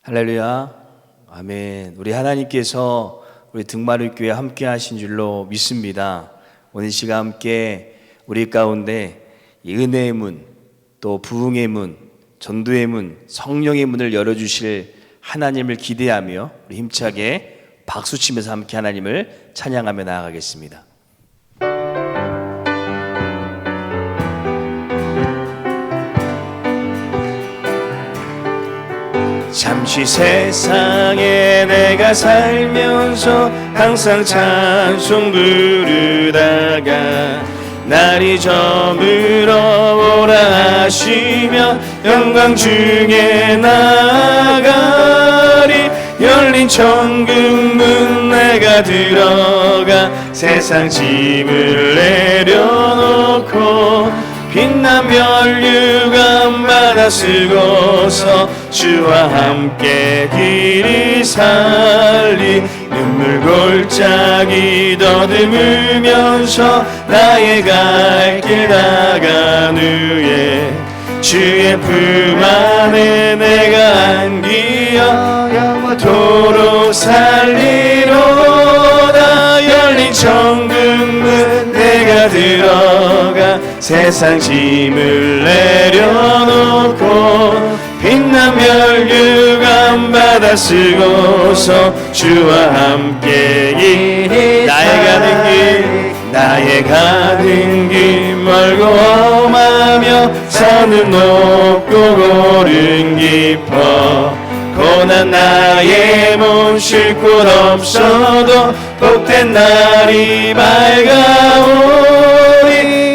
할렐루야, 아멘. 우리 하나님께서 우리 등마루교회 함께 하신 줄로 믿습니다. 오늘 시간 함께 우리 가운데 이 은혜의 문, 또 부흥의 문, 전도의 문, 성령의 문을 열어주실 하나님을 기대하며 우리 힘차게 박수치면서 함께 하나님을 찬양하며 나아가겠습니다. 잠시 세상에 내가 살면서 항상 찬송 부르다가 날이 저물어 오라 하시며 영광 중에 나아가리. 열린 천국문 내가 들어가 세상 짐을 내려놓고 빛난 멸류관 받아 쓰고서 주와 함께 길이 살리. 눈물 골짜기 더듬으면서 나의 갈 길 나간 후에 주의 품 안에 내가 안기어 영원토록 살리로다. 열린 천국문 내가 들어가 세상 짐을 내려놓고 빛난 멸류관 받아 쓰고서 주와 함께 길이 나의 가는 길 멀고 험하며 산은 높고 고른 깊어 고난 나의 몸 쉴 곳 없어도 복된 날이 밝아오리.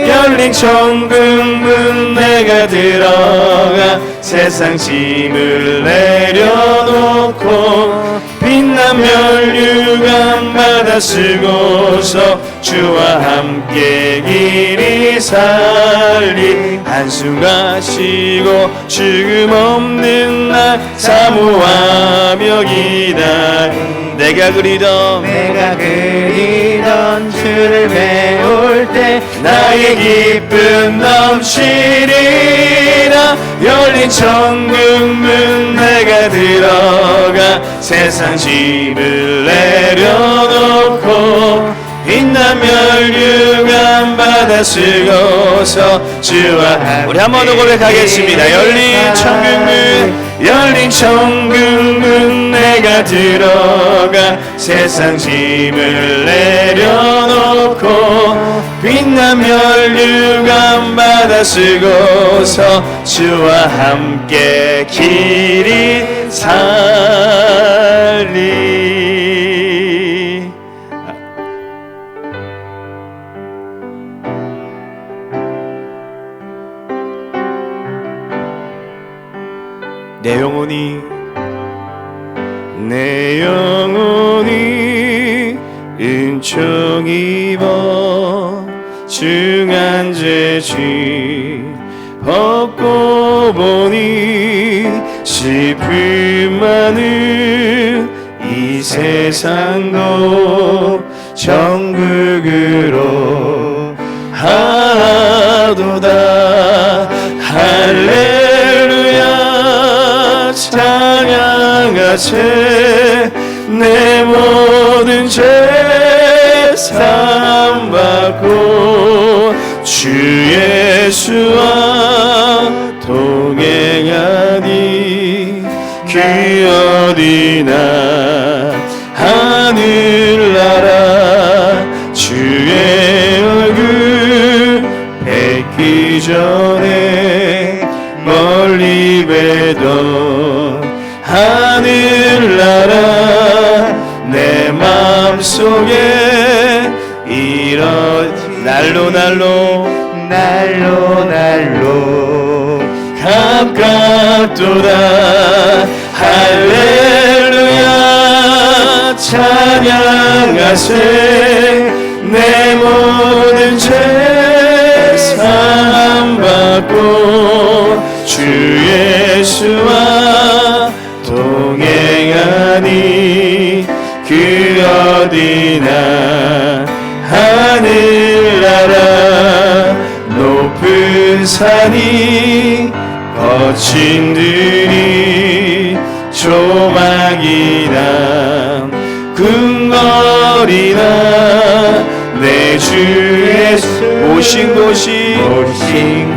열린 천국문 내가 들어가 세상 짐을 내려놓고 빛난 멸류관 받아 쓰고서 주와 함께 길이 살리. 한숨 쉬고 죽음 없는 날 사모하며 기다리. 내가 그리던 주를 배울 때 나의 기쁨 넘치리라. 열린 천국문 내가 들어가 세상 짐을 내려놓고 빛난 멸류관 받아 쓰고서 주와 우리 한 번 더 고백하겠습니다. 열린 천국문 내가 들어가 세상 짐을 내려놓고 빛난 멸류관 받아 쓰고서 주와 함께 길이 살리. 내 영혼이 은총 입어 중한 죄지 벗고 보니 슬픔 많은 이 세상도 천국으로 하도다. 할렐루야 찬양하세. 내 모든 죄 사함받고 주 예수와 동행하니 그 어디나 하늘나라 주의 얼굴 뵙기 전에 멀리 뵈던 하늘나라 내 맘속에 날로 가깝도다. 할렐루야 찬양하세. 내 모든 죄 사함받고 주 예수와 동행하니 그 어디나 하늘나라 높은 산이 거친 들이 소망이나 근거리나 내 주 예수 오신 곳이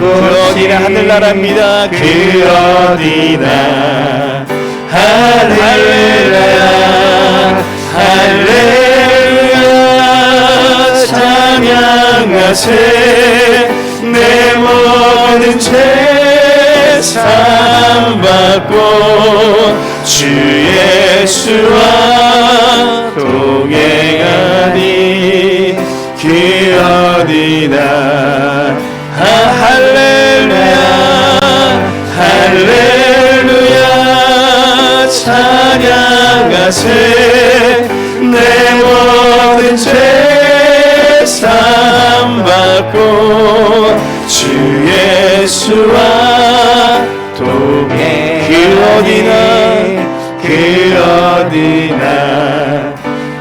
그 어디나 하늘나라입니다. 그 어디나 할렐루야 할렐루야 찬양하세 내 모든 죄 사함받고 주 예수와 동행하니 그 어디나 할렐루야 할렐루야 찬양하세 내 모든 죄 사함받고 주 예수와 동행 그 어디나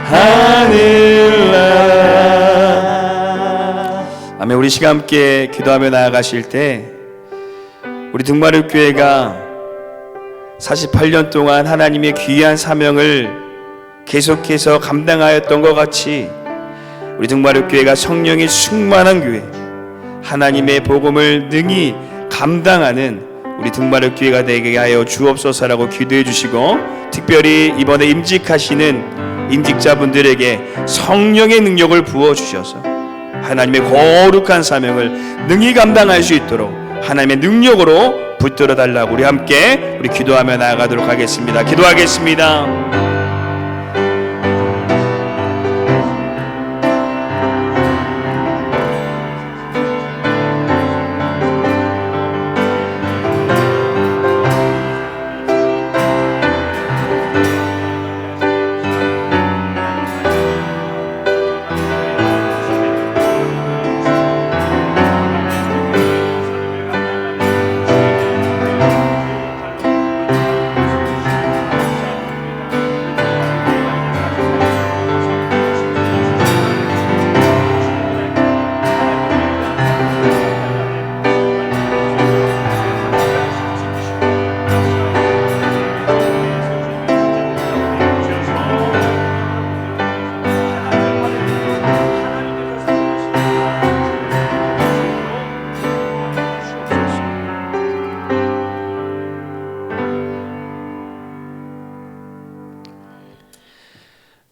하늘나라. 아멘. 우리 시간 함께 기도하며 나아가실 때 우리 등마루교회가 48년 동안 하나님의 귀한 사명을 계속해서 감당하였던 것 같이 우리 등마루교회가 성령이 충만한 교회, 하나님의 복음을 능히 감당하는 우리 등마루교회가 되게 하여 주옵소서라고 기도해 주시고, 특별히 이번에 임직하시는 임직자분들에게 성령의 능력을 부어주셔서 하나님의 거룩한 사명을 능히 감당할 수 있도록 하나님의 능력으로 붙들어 달라고 우리 함께 우리 기도하며 나아가도록 하겠습니다. 기도하겠습니다.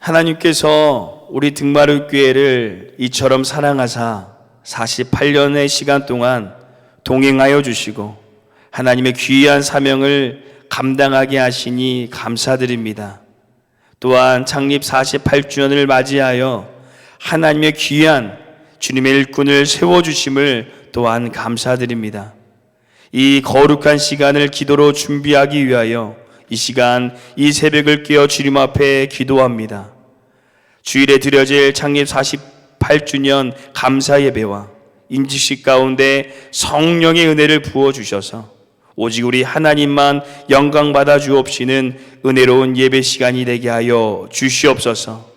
하나님께서 우리 등마루교회를 이처럼 사랑하사 48년의 시간 동안 동행하여 주시고 하나님의 귀한 사명을 감당하게 하시니 감사드립니다. 또한 창립 48주년을 맞이하여 하나님의 귀한 주님의 일꾼을 세워주심을 또한 감사드립니다. 이 거룩한 시간을 기도로 준비하기 위하여 이 시간 이 새벽을 깨어 주님 앞에 기도합니다. 주일에 드려질 창립 48주년 감사 예배와 임직식 가운데 성령의 은혜를 부어주셔서 오직 우리 하나님만 영광 받아 주옵시는 은혜로운 예배 시간이 되게 하여 주시옵소서.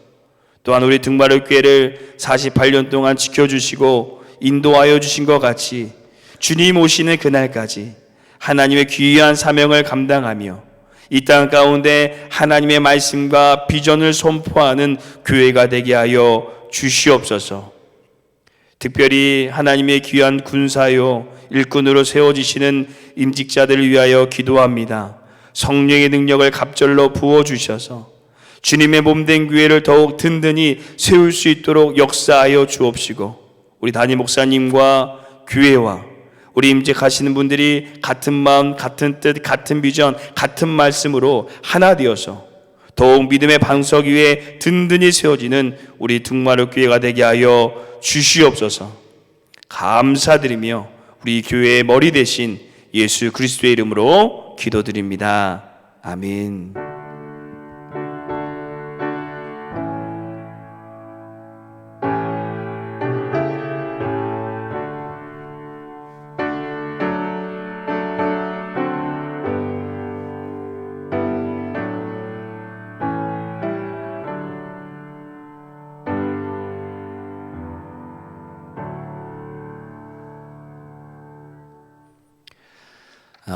또한 우리 등마루교회를 48년 동안 지켜주시고 인도하여 주신 것 같이 주님 오시는 그날까지 하나님의 귀한 사명을 감당하며 이 땅 가운데 하나님의 말씀과 비전을 선포하는 교회가 되게 하여 주시옵소서. 특별히 하나님의 귀한 군사요 일꾼으로 세워지시는 임직자들을 위하여 기도합니다. 성령의 능력을 갑절로 부어주셔서 주님의 몸된 교회를 더욱 든든히 세울 수 있도록 역사하여 주옵시고, 우리 담임 목사님과 교회와 우리 임직하시는 분들이 같은 마음, 같은 뜻, 같은 비전, 같은 말씀으로 하나 되어서 더욱 믿음의 반석 위에 든든히 세워지는 우리 등마루교회가 되게 하여 주시옵소서. 감사드리며 우리 교회의 머리 대신 예수 그리스도의 이름으로 기도드립니다. 아멘.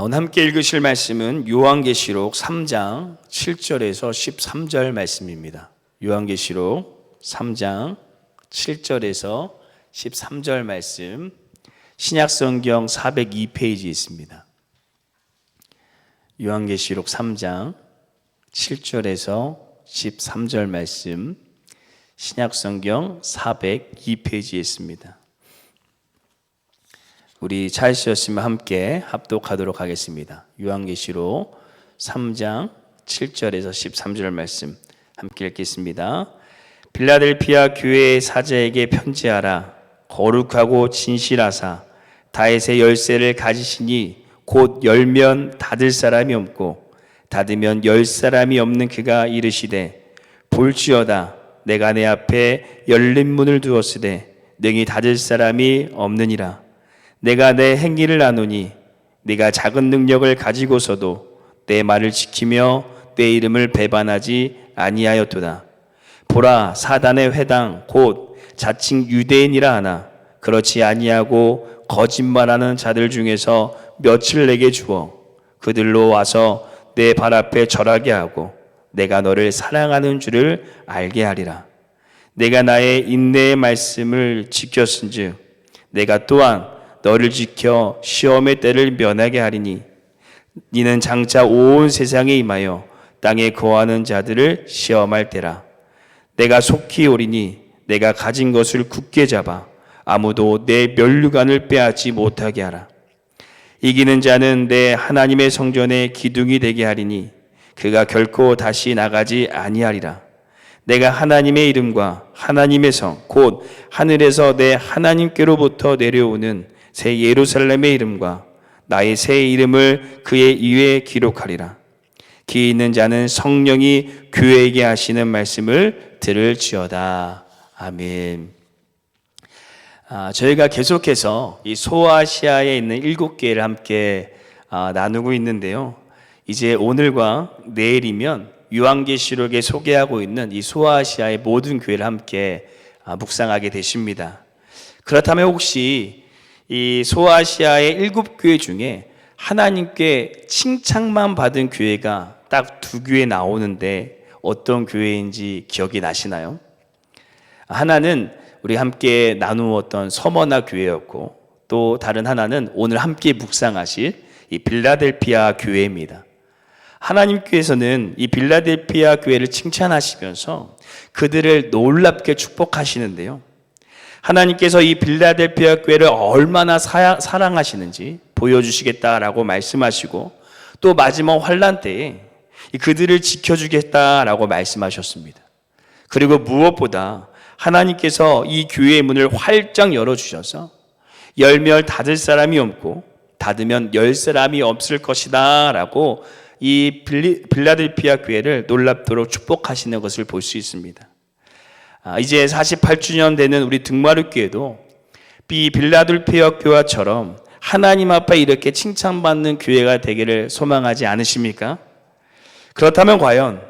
오늘 함께 읽으실 말씀은 요한계시록 3장 7절에서 13절 말씀입니다. 요한계시록 3장 7절에서 13절 말씀, 신약성경 402페이지에 있습니다. 요한계시록 3장 7절에서 13절 말씀, 신약성경 402페이지에 있습니다. 우리 찾으셨으면 함께 합독하도록 하겠습니다. 요한계시록 3장 7절에서 13절 말씀 함께 읽겠습니다. 빌라델피아 교회의 사자에게 편지하라. 거룩하고 진실하사 다윗의 열쇠를 가지시니 곧 열면 닫을 사람이 없고 닫으면 열 사람이 없는 그가 이르시되 볼지어다 내가 내 앞에 열린 문을 두었으되 능히 닫을 사람이 없느니라. 내가 내 행위를 아노니 네가 작은 능력을 가지고서도 내 말을 지키며 내 이름을 배반하지 아니하였도다. 보라, 사단의 회당 곧 자칭 유대인이라 하나 그렇지 아니하고 거짓말하는 자들 중에서 몇을 내게 주어 그들로 와서 내 발 앞에 절하게 하고 내가 너를 사랑하는 줄을 알게 하리라. 내가 나의 인내의 말씀을 지켰은즉 내가 또한 너를 지켜 시험의 때를 면하게 하리니 이는 장차 온 세상에 임하여 땅에 거하는 자들을 시험할 때라. 내가 속히 오리니 내가 가진 것을 굳게 잡아 아무도 내 면류관을 빼앗지 못하게 하라. 이기는 자는 내 하나님의 성전에 기둥이 되게 하리니 그가 결코 다시 나가지 아니하리라. 내가 하나님의 이름과 하나님의 성 곧 하늘에서 내 하나님께로부터 내려오는 새 예루살렘의 이름과 나의 새 이름을 그의 위에 기록하리라. 기 있는 자는 성령이 교회에게 하시는 말씀을 들을지어다. 아멘. 저희가 계속해서 이 소아시아에 있는 7개를 함께 나누고 있는데요. 이제 오늘과 내일이면 요한계시록에 소개하고 있는 이 소아시아의 모든 교회를 함께 묵상하게 되십니다. 그렇다면 혹시 이 소아시아의 7교회 중에 하나님께 칭찬만 받은 교회가 딱 2교회 나오는데 어떤 교회인지 기억이 나시나요? 하나는 우리 함께 나누었던 서머나 교회였고 또 다른 하나는 오늘 함께 묵상하실 이 빌라델피아 교회입니다. 하나님께서는 이 빌라델피아 교회를 칭찬하시면서 그들을 놀랍게 축복하시는데요. 하나님께서 이 빌라델피아 교회를 얼마나 사랑하시는지 보여주시겠다라고 말씀하시고 또 마지막 환난 때에 그들을 지켜주겠다라고 말씀하셨습니다. 그리고 무엇보다 하나님께서 이 교회의 문을 활짝 열어주셔서 열면 닫을 사람이 없고 닫으면 열 사람이 없을 것이다 라고 이 빌라델피아 교회를 놀랍도록 축복하시는 것을 볼 수 있습니다. 이제 48주년 되는 우리 등마룻교회도 이 빌라델피아 교회처럼 하나님 앞에 이렇게 칭찬받는 교회가 되기를 소망하지 않으십니까? 그렇다면 과연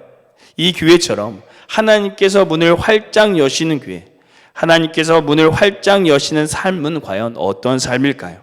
이 교회처럼 하나님께서 문을 활짝 여시는 교회, 하나님께서 문을 활짝 여시는 삶은 과연 어떤 삶일까요?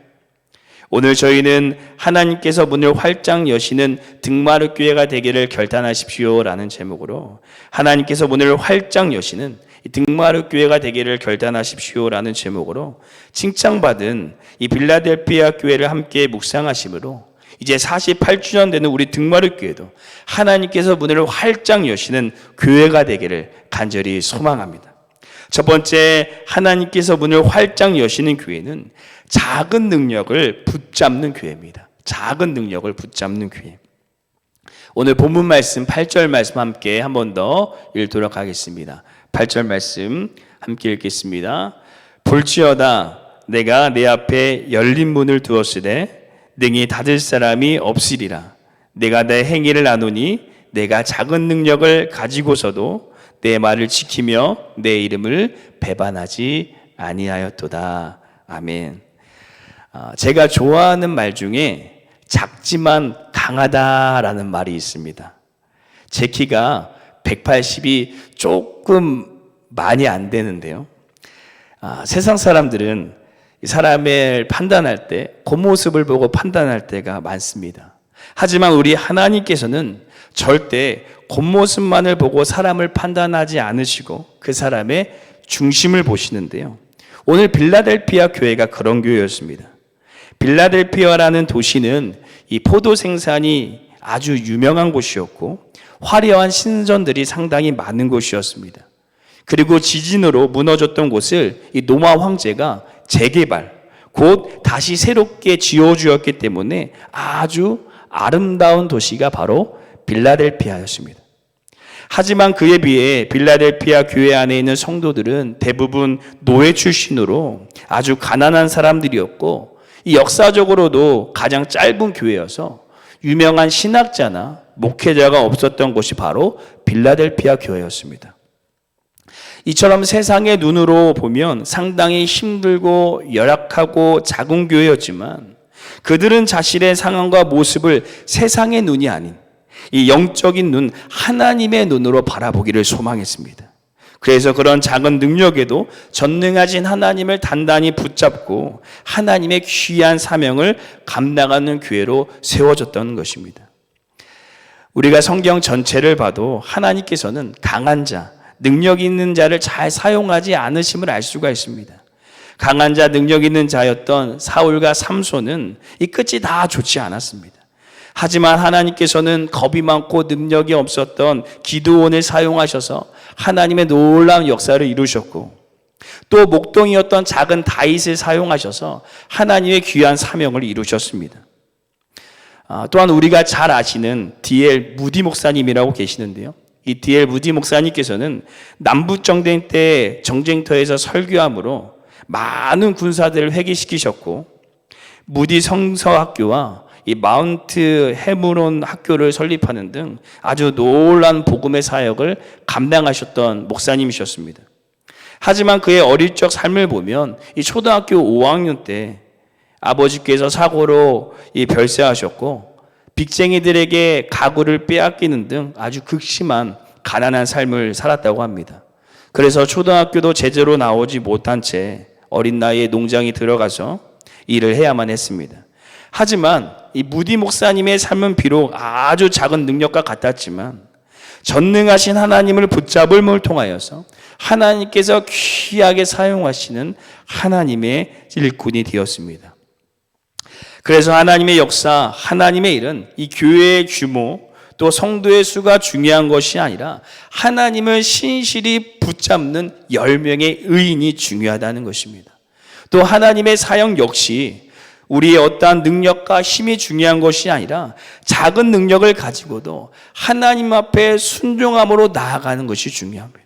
오늘 저희는 하나님께서 문을 활짝 여시는 등마룻교회가 되기를 결단하십시오라는 제목으로 하나님께서 문을 활짝 여시는 등마룻교회가 되기를 결단하십시오라는 제목으로 칭찬받은 이 빌라델피아 교회를 함께 묵상하심으로 이제 48주년 되는 우리 등마룻교회도 하나님께서 문을 활짝 여시는 교회가 되기를 간절히 소망합니다. 첫 번째, 하나님께서 문을 활짝 여시는 교회는 작은 능력을 붙잡는 교회입니다. 작은 능력을 붙잡는 교회. 오늘 본문 말씀 8절 말씀 함께 한 번 더 읽도록 하겠습니다. 8절 말씀 함께 읽겠습니다. 볼지어다 내가 내 앞에 열린 문을 두었으되 능히 닫을 사람이 없으리라. 내가 내 행위를 아노니 내가 작은 능력을 가지고서도 내 말을 지키며 내 이름을 배반하지 아니하였도다. 아멘. 제가 좋아하는 말 중에 작지만 강하다라는 말이 있습니다. 제 키가 180이 조금 많이 안 되는데요. 세상 사람들은 사람을 판단할 때 그 모습을 보고 판단할 때가 많습니다. 하지만 우리 하나님께서는 절대 겉모습만을 보고 사람을 판단하지 않으시고 그 사람의 중심을 보시는데요. 오늘 빌라델피아 교회가 그런 교회였습니다. 빌라델피아라는 도시는 이 포도 생산이 아주 유명한 곳이었고 화려한 신전들이 상당히 많은 곳이었습니다. 그리고 지진으로 무너졌던 곳을 이 노마 황제가 재개발, 곧 다시 새롭게 지어주었기 때문에 아주 아름다운 도시가 바로 빌라델피아였습니다. 하지만 그에 비해 빌라델피아 교회 안에 있는 성도들은 대부분 노예 출신으로 아주 가난한 사람들이었고 이 역사적으로도 가장 짧은 교회여서 유명한 신학자나 목회자가 없었던 곳이 바로 빌라델피아 교회였습니다. 이처럼 세상의 눈으로 보면 상당히 힘들고 열악하고 작은 교회였지만 그들은 자신의 상황과 모습을 세상의 눈이 아닌 이 영적인 눈, 하나님의 눈으로 바라보기를 소망했습니다. 그래서 그런 작은 능력에도 전능하신 하나님을 단단히 붙잡고 하나님의 귀한 사명을 감당하는 교회로 세워졌던 것입니다. 우리가 성경 전체를 봐도 하나님께서는 강한 자, 능력 있는 자를 잘 사용하지 않으심을 알 수가 있습니다. 강한 자, 능력 있는 자였던 사울과 삼손은 이 끝이 다 좋지 않았습니다. 하지만 하나님께서는 겁이 많고 능력이 없었던 기드온을 사용하셔서 하나님의 놀라운 역사를 이루셨고 또 목동이었던 작은 다윗을 사용하셔서 하나님의 귀한 사명을 이루셨습니다. 또한 우리가 잘 아시는 D.L. 무디 목사님이라고 계시는데요. 이 D.L. 무디 목사님께서는 남북전쟁 때 전쟁터에서 설교함으로 많은 군사들을 회귀시키셨고 무디 성서학교와 이 마운트 헤브론 학교를 설립하는 등 아주 놀라운 복음의 사역을 감당하셨던 목사님이셨습니다. 하지만 그의 어릴 적 삶을 보면 이 초등학교 5학년 때 아버지께서 사고로 이 별세하셨고 빚쟁이들에게 가구를 빼앗기는 등 아주 극심한 가난한 삶을 살았다고 합니다. 그래서 초등학교도 제대로 나오지 못한 채 어린 나이에 농장에 들어가서 일을 해야만 했습니다. 하지만 이 무디 목사님의 삶은 비록 아주 작은 능력과 같았지만 전능하신 하나님을 붙잡음을 통하여서 하나님께서 귀하게 사용하시는 하나님의 일꾼이 되었습니다. 그래서 하나님의 역사, 하나님의 일은 이 교회의 규모 또 성도의 수가 중요한 것이 아니라 하나님을 신실히 붙잡는 10명의 의인이 중요하다는 것입니다. 또 하나님의 사역 역시 우리의 어떠한 능력과 힘이 중요한 것이 아니라 작은 능력을 가지고도 하나님 앞에 순종함으로 나아가는 것이 중요합니다.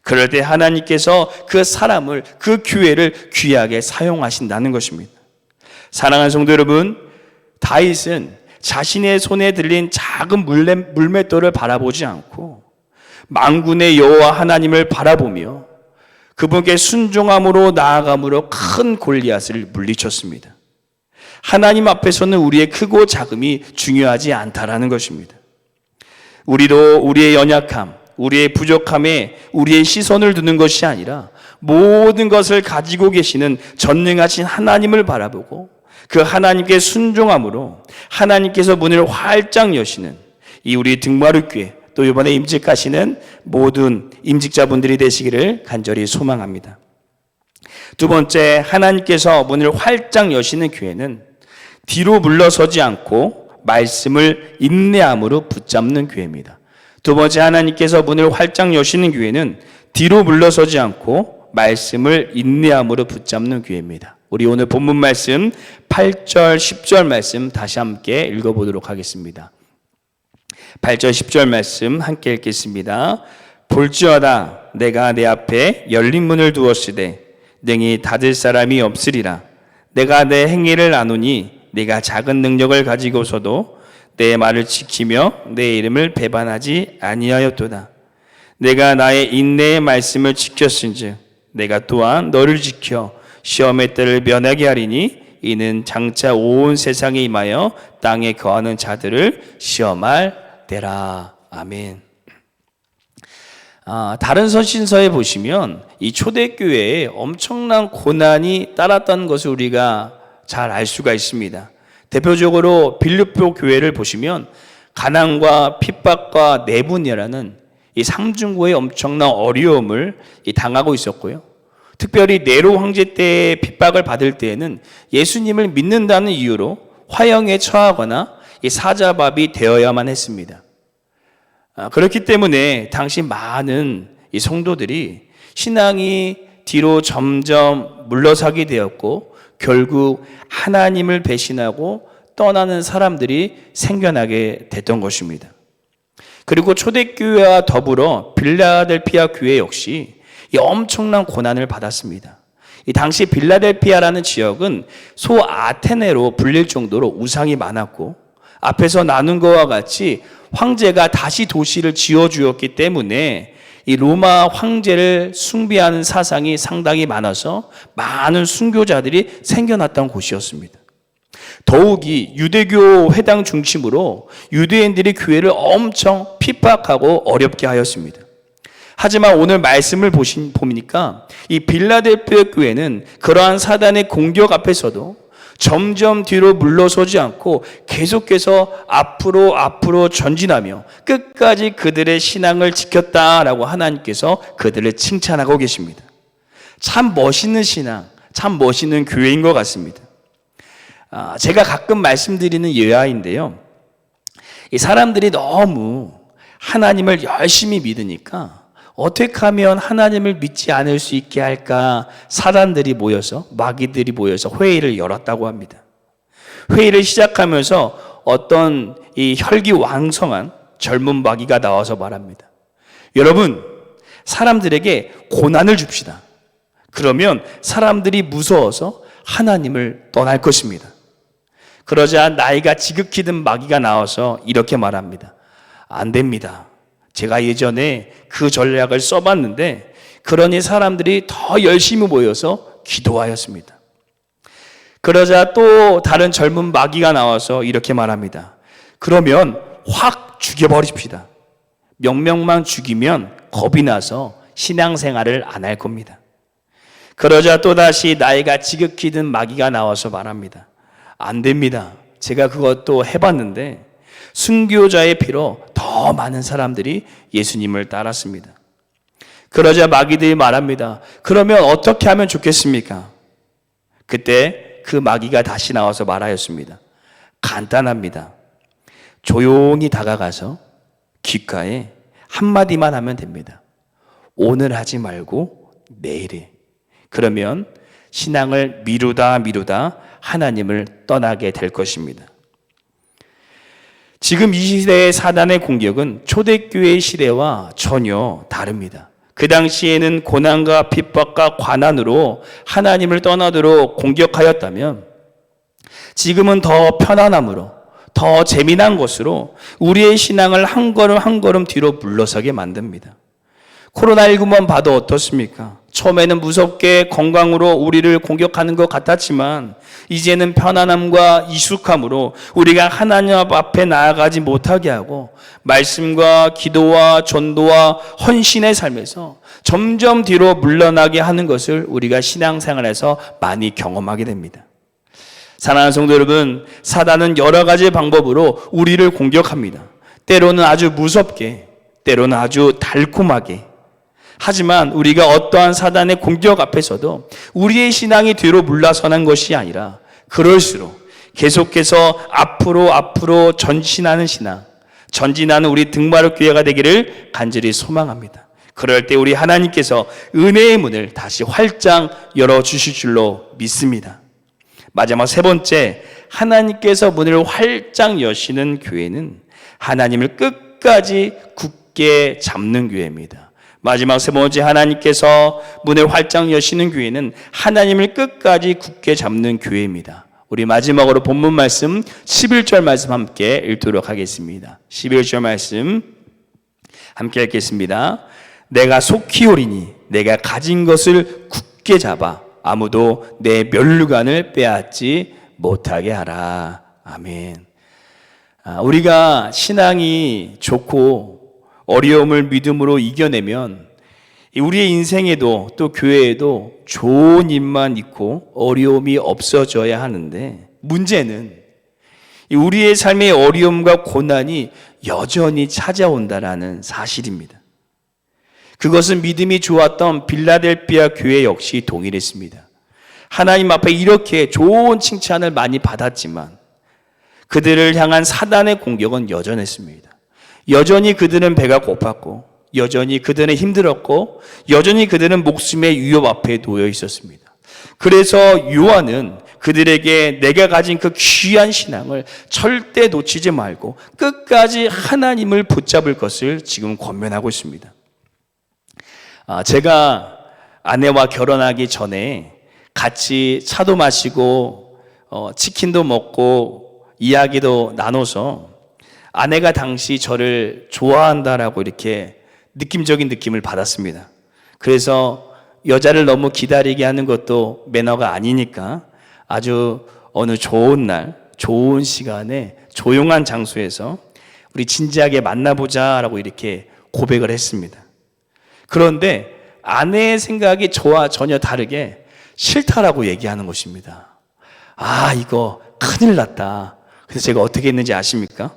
그럴 때 하나님께서 그 사람을, 그 교회를 귀하게 사용하신다는 것입니다. 사랑하는 성도 여러분, 다윗은 자신의 손에 들린 작은 물맷돌을 바라보지 않고 만군의 여호와 하나님을 바라보며 그분께 순종함으로 나아감으로 큰 골리앗을 물리쳤습니다. 하나님 앞에서는 우리의 크고 작음이 중요하지 않다라는 것입니다. 우리도 우리의 연약함, 우리의 부족함에 우리의 시선을 두는 것이 아니라 모든 것을 가지고 계시는 전능하신 하나님을 바라보고 그 하나님께 순종함으로 하나님께서 문을 활짝 여시는 이 우리 등마루교회 또 이번에 임직하시는 모든 임직자분들이 되시기를 간절히 소망합니다. 두 번째, 하나님께서 문을 활짝 여시는 교회는 뒤로 물러서지 않고 말씀을 인내함으로 붙잡는 교회입니다. 두 번째, 하나님께서 문을 활짝 여시는 교회는 뒤로 물러서지 않고 말씀을 인내함으로 붙잡는 교회입니다. 우리 오늘 본문 말씀 8절 10절 말씀 다시 함께 읽어보도록 하겠습니다. 8절 10절 말씀 함께 읽겠습니다. 볼지어다 내가 내 앞에 열린 문을 두었으되 능히 닫을 사람이 없으리라. 내가 내 행위를 아노니 내가 작은 능력을 가지고서도 내 말을 지키며 내 이름을 배반하지 아니하였도다. 내가 나의 인내의 말씀을 지켰은즉 내가 또한 너를 지켜 시험의 때를 면하게 하리니 이는 장차 온 세상에 임하여 땅에 거하는 자들을 시험할 때라. 아멘. 다른 서신서에 보시면 이 초대교회에 엄청난 고난이 따랐다는 것을 우리가 잘 알 수가 있습니다. 대표적으로 빌립보 교회를 보시면 가난과 핍박과 내분이라는 이 상중고의 엄청난 어려움을 당하고 있었고요. 특별히 네로 황제 때의 핍박을 받을 때에는 예수님을 믿는다는 이유로 화형에 처하거나 이 사자밥이 되어야만 했습니다. 그렇기 때문에 당시 많은 이 성도들이 신앙이 뒤로 점점 물러서게 되었고 결국 하나님을 배신하고 떠나는 사람들이 생겨나게 됐던 것입니다. 그리고 초대교회와 더불어 빌라델피아 교회 역시 이 엄청난 고난을 받았습니다. 이 당시 빌라델피아라는 지역은 소아테네로 불릴 정도로 우상이 많았고 앞에서 나눈 것과 같이 황제가 다시 도시를 지어주었기 때문에 이 로마 황제를 숭배하는 사상이 상당히 많아서 많은 순교자들이 생겨났던 곳이었습니다. 더욱이 유대교 회당 중심으로 유대인들이 교회를 엄청 핍박하고 어렵게 하였습니다. 하지만 오늘 말씀을 보니까 이 빌라델피아 교회는 그러한 사단의 공격 앞에서도 점점 뒤로 물러서지 않고 계속해서 앞으로 전진하며 끝까지 그들의 신앙을 지켰다라고 하나님께서 그들을 칭찬하고 계십니다. 참 멋있는 신앙, 참 멋있는 교회인 것 같습니다. 제가 가끔 말씀드리는 예화인데요. 이 사람들이 너무 하나님을 열심히 믿으니까 어떻게 하면 하나님을 믿지 않을 수 있게 할까 사단들이 모여서 마귀들이 모여서 회의를 열었다고 합니다. 회의를 시작하면서 어떤 이 혈기왕성한 젊은 마귀가 나와서 말합니다. 여러분, 사람들에게 고난을 줍시다. 그러면 사람들이 무서워서 하나님을 떠날 것입니다. 그러자 나이가 지극히 든 마귀가 나와서 이렇게 말합니다. 안 됩니다. 제가 예전에 그 전략을 써봤는데 그러니 사람들이 더 열심히 모여서 기도하였습니다. 그러자 또 다른 젊은 마귀가 나와서 이렇게 말합니다. 그러면 확 죽여버립시다. 명령만 죽이면 겁이 나서 신앙생활을 안 할 겁니다. 그러자 또다시 나이가 지극히 든 마귀가 나와서 말합니다. 안 됩니다. 제가 그것도 해봤는데 순교자의 피로 더 많은 사람들이 예수님을 따랐습니다. 그러자 마귀들이 말합니다. 그러면 어떻게 하면 좋겠습니까? 그때 그 마귀가 다시 나와서 말하였습니다. 간단합니다. 조용히 다가가서 귓가에 한마디만 하면 됩니다. 오늘 하지 말고 내일에. 그러면 신앙을 미루다 하나님을 떠나게 될 것입니다. 지금 이 시대의 사단의 공격은 초대교회의 시대와 전혀 다릅니다. 그 당시에는 고난과 핍박과 관한으로 하나님을 떠나도록 공격하였다면 지금은 더 편안함으로 더 재미난 것으로 우리의 신앙을 한 걸음 뒤로 물러서게 만듭니다. 코로나19만 봐도 어떻습니까? 처음에는 무섭게 건강으로 우리를 공격하는 것 같았지만 이제는 편안함과 익숙함으로 우리가 하나님 앞에 나아가지 못하게 하고 말씀과 기도와 전도와 헌신의 삶에서 점점 뒤로 물러나게 하는 것을 우리가 신앙생활에서 많이 경험하게 됩니다. 사랑하는 성도 여러분, 사단은 여러 가지 방법으로 우리를 공격합니다. 때로는 아주 무섭게, 때로는 아주 달콤하게. 하지만 우리가 어떠한 사단의 공격 앞에서도 우리의 신앙이 뒤로 물러서는 것이 아니라 그럴수록 계속해서 앞으로 전진하는 신앙, 전진하는 우리 등마루 교회가 되기를 간절히 소망합니다. 그럴 때 우리 하나님께서 은혜의 문을 다시 활짝 열어주실 줄로 믿습니다. 마지막 세 번째, 하나님께서 문을 활짝 여시는 교회는 하나님을 끝까지 굳게 잡는 교회입니다. 마지막 세 번째, 하나님께서 문을 활짝 여시는 교회는 하나님을 끝까지 굳게 잡는 교회입니다. 우리 마지막으로 본문 말씀 11절 말씀 함께 읽도록 하겠습니다. 11절 말씀 함께 읽겠습니다. 내가 속히 오리니 내가 가진 것을 굳게 잡아 아무도 내 면류관을 빼앗지 못하게 하라. 아멘. 우리가 신앙이 좋고 어려움을 믿음으로 이겨내면 우리의 인생에도 또 교회에도 좋은 일만 있고 어려움이 없어져야 하는데, 문제는 우리의 삶의 어려움과 고난이 여전히 찾아온다라는 사실입니다. 그것은 믿음이 좋았던 빌라델피아 교회 역시 동일했습니다. 하나님 앞에 이렇게 좋은 칭찬을 많이 받았지만 그들을 향한 사단의 공격은 여전했습니다. 여전히 그들은 배가 고팠고, 여전히 그들은 힘들었고, 여전히 그들은 목숨의 위협 앞에 놓여 있었습니다. 그래서 요한은 그들에게 내가 가진 그 귀한 신앙을 절대 놓치지 말고 끝까지 하나님을 붙잡을 것을 지금 권면하고 있습니다. 제가 아내와 결혼하기 전에 같이 차도 마시고 치킨도 먹고 이야기도 나눠서 아내가 당시 저를 좋아한다라고 이렇게 느낌적인 느낌을 받았습니다. 그래서 여자를 너무 기다리게 하는 것도 매너가 아니니까 아주 어느 좋은 날, 좋은 시간에 조용한 장소에서 우리 진지하게 만나보자라고 이렇게 고백을 했습니다. 그런데 아내의 생각이 저와 전혀 다르게 싫다라고 얘기하는 것입니다. 이거 큰일 났다. 그래서 제가 어떻게 했는지 아십니까?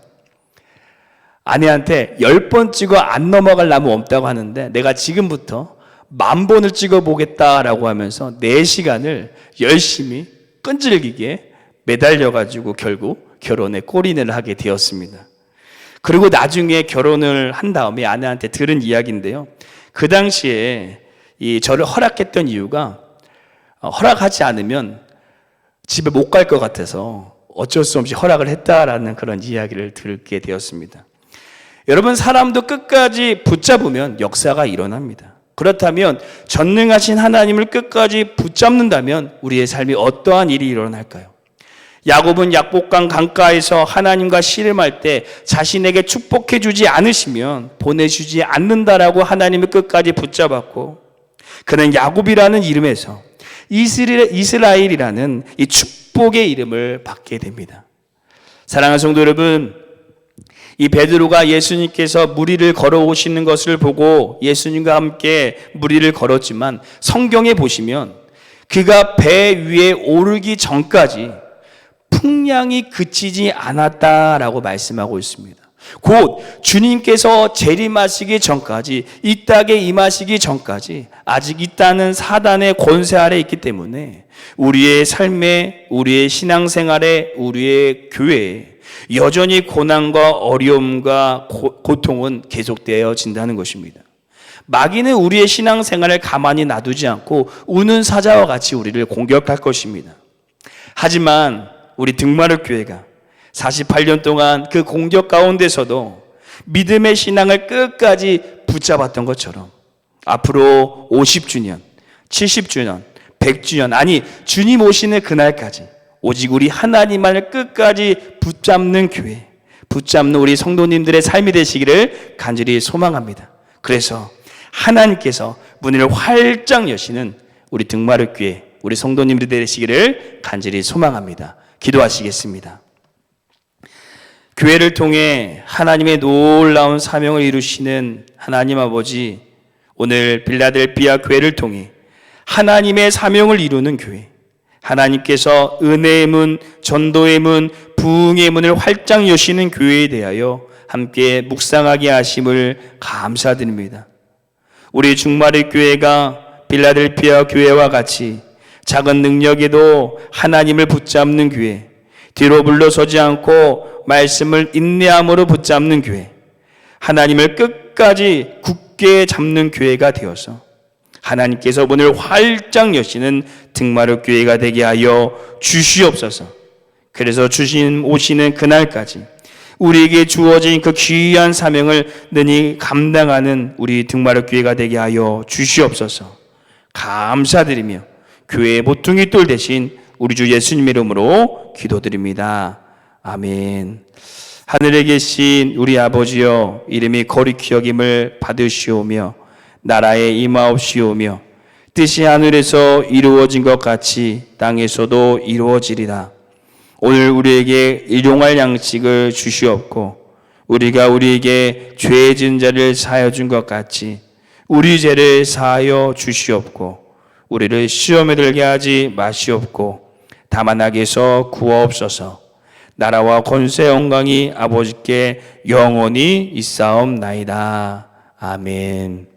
아내한테 10번 찍어 안 넘어갈 나무 없다고 하는데 내가 지금부터 10,000번을 찍어보겠다라고 하면서 4시간을 열심히 끈질기게 매달려가지고 결국 결혼에 골인을 하게 되었습니다. 그리고 나중에 결혼을 한 다음에 아내한테 들은 이야기인데요. 그 당시에 저를 허락했던 이유가 허락하지 않으면 집에 못 갈 것 같아서 어쩔 수 없이 허락을 했다라는 그런 이야기를 듣게 되었습니다. 여러분, 사람도 끝까지 붙잡으면 역사가 일어납니다. 그렇다면 전능하신 하나님을 끝까지 붙잡는다면 우리의 삶이 어떠한 일이 일어날까요? 야곱은 약복강 강가에서 하나님과 씨름할 때 자신에게 축복해 주지 않으시면 보내주지 않는다라고 하나님을 끝까지 붙잡았고, 그는 야곱이라는 이름에서 이스라엘이라는 이 축복의 이름을 받게 됩니다. 사랑하는 성도 여러분, 이 베드로가 예수님께서 무리를 걸어오시는 것을 보고 예수님과 함께 무리를 걸었지만, 성경에 보시면 그가 배 위에 오르기 전까지 풍랑이 그치지 않았다라고 말씀하고 있습니다. 곧 주님께서 재림하시기 전까지, 이 땅에 임하시기 전까지 아직 있다는 사단의 권세 아래 있기 때문에 우리의 삶에, 우리의 신앙생활에, 우리의 교회에 여전히 고난과 어려움과 고통은 계속되어진다는 것입니다. 마귀는 우리의 신앙생활을 가만히 놔두지 않고 우는 사자와 같이 우리를 공격할 것입니다. 하지만 우리 등마루 교회가 48년 동안 그 공격 가운데서도 믿음의 신앙을 끝까지 붙잡았던 것처럼 앞으로 50주년, 70주년, 100주년, 아니 주님 오시는 그날까지 오직 우리 하나님만을 끝까지 붙잡는 교회, 붙잡는 우리 성도님들의 삶이 되시기를 간절히 소망합니다. 그래서 하나님께서 문을 활짝 여시는 우리 등마루 교회, 우리 성도님들이 되시기를 간절히 소망합니다. 기도하시겠습니다. 교회를 통해 하나님의 놀라운 사명을 이루시는 하나님 아버지, 오늘 빌라델피아 교회를 통해 하나님의 사명을 이루는 교회, 하나님께서 은혜의 문, 전도의 문, 부흥의 문을 활짝 여시는 교회에 대하여 함께 묵상하게 하심을 감사드립니다. 우리 중마리 교회가 빌라델피아 교회와 같이 작은 능력에도 하나님을 붙잡는 교회, 뒤로 물러서지 않고 말씀을 인내함으로 붙잡는 교회, 하나님을 끝까지 굳게 잡는 교회가 되어서 하나님께서 문을 활짝 여시는 등마루 교회가 되게 하여 주시옵소서. 그래서 주님 오시는 그날까지 우리에게 주어진 그 귀한 사명을 능히 감당하는 우리 등마루 교회가 되게 하여 주시옵소서. 감사드리며 교회의 보통의 똘 대신 우리 주 예수님의 이름으로 기도드립니다. 아멘. 하늘에 계신 우리 아버지여, 이름이 거룩히 여김을 받으시오며 나라에 임하옵시오며 뜻이 하늘에서 이루어진 것 같이 땅에서도 이루어지리라. 오늘 우리에게 일용할 양식을 주시옵고 우리가 우리에게 죄 지은 자를 사하여 준 것 같이 우리 죄를 사하여 주시옵고 우리를 시험에 들게 하지 마시옵고 다만 악에서 구하옵소서. 나라와 권세 영광이 아버지께 영원히 있사옵나이다. 아멘.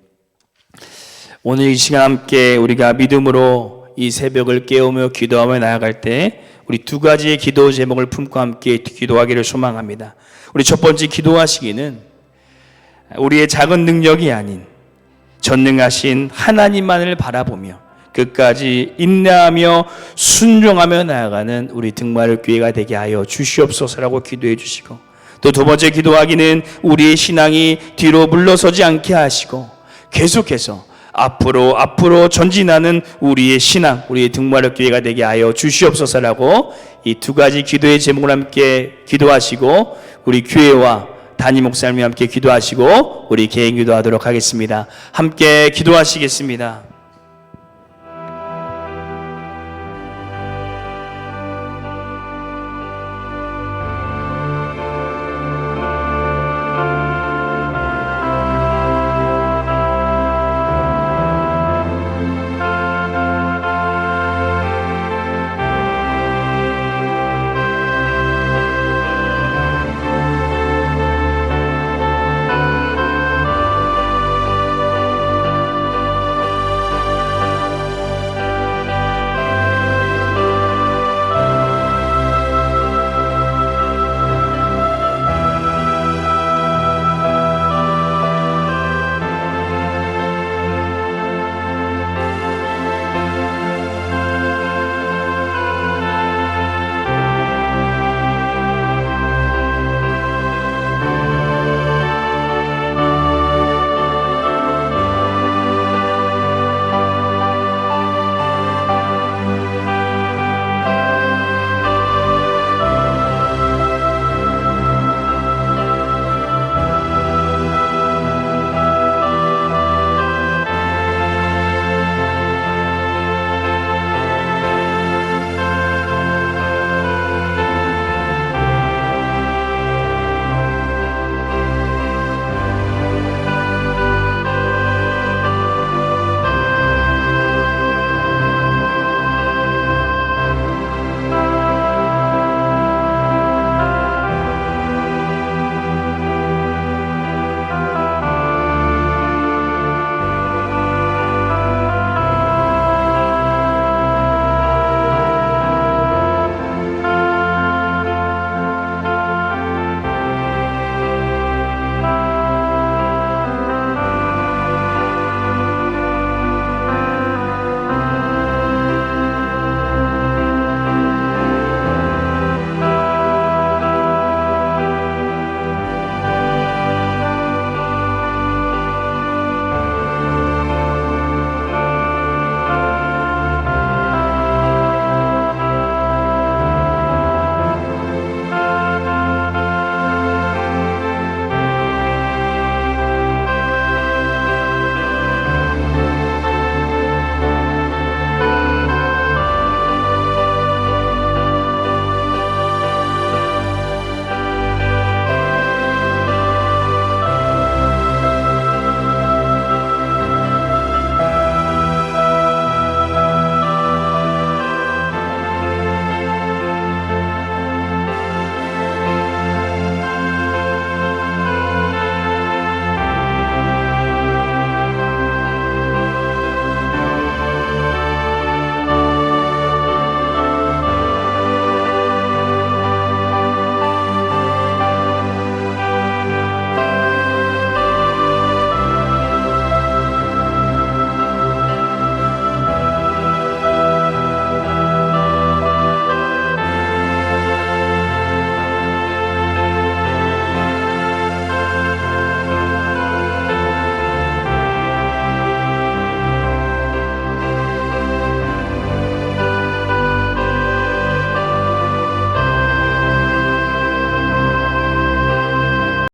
오늘 이 시간 함께 우리가 믿음으로 이 새벽을 깨우며 기도하며 나아갈 때 우리 두 가지의 기도 제목을 품고 함께 기도하기를 소망합니다. 우리 첫 번째 기도하시기는 우리의 작은 능력이 아닌 전능하신 하나님만을 바라보며 끝까지 인내하며 순종하며 나아가는 우리 등마를 교회가 되게 하여 주시옵소서라고 기도해 주시고, 또 두 번째 기도하기는 우리의 신앙이 뒤로 물러서지 않게 하시고 계속해서 앞으로 전진하는 우리의 신앙, 우리의 등마를 교회가 되게 하여 주시옵소서라고 이 두 가지 기도의 제목을 함께 기도하시고 우리 교회와 담임 목사님이 함께 기도하시고 우리 개인 기도하도록 하겠습니다. 함께 기도하시겠습니다.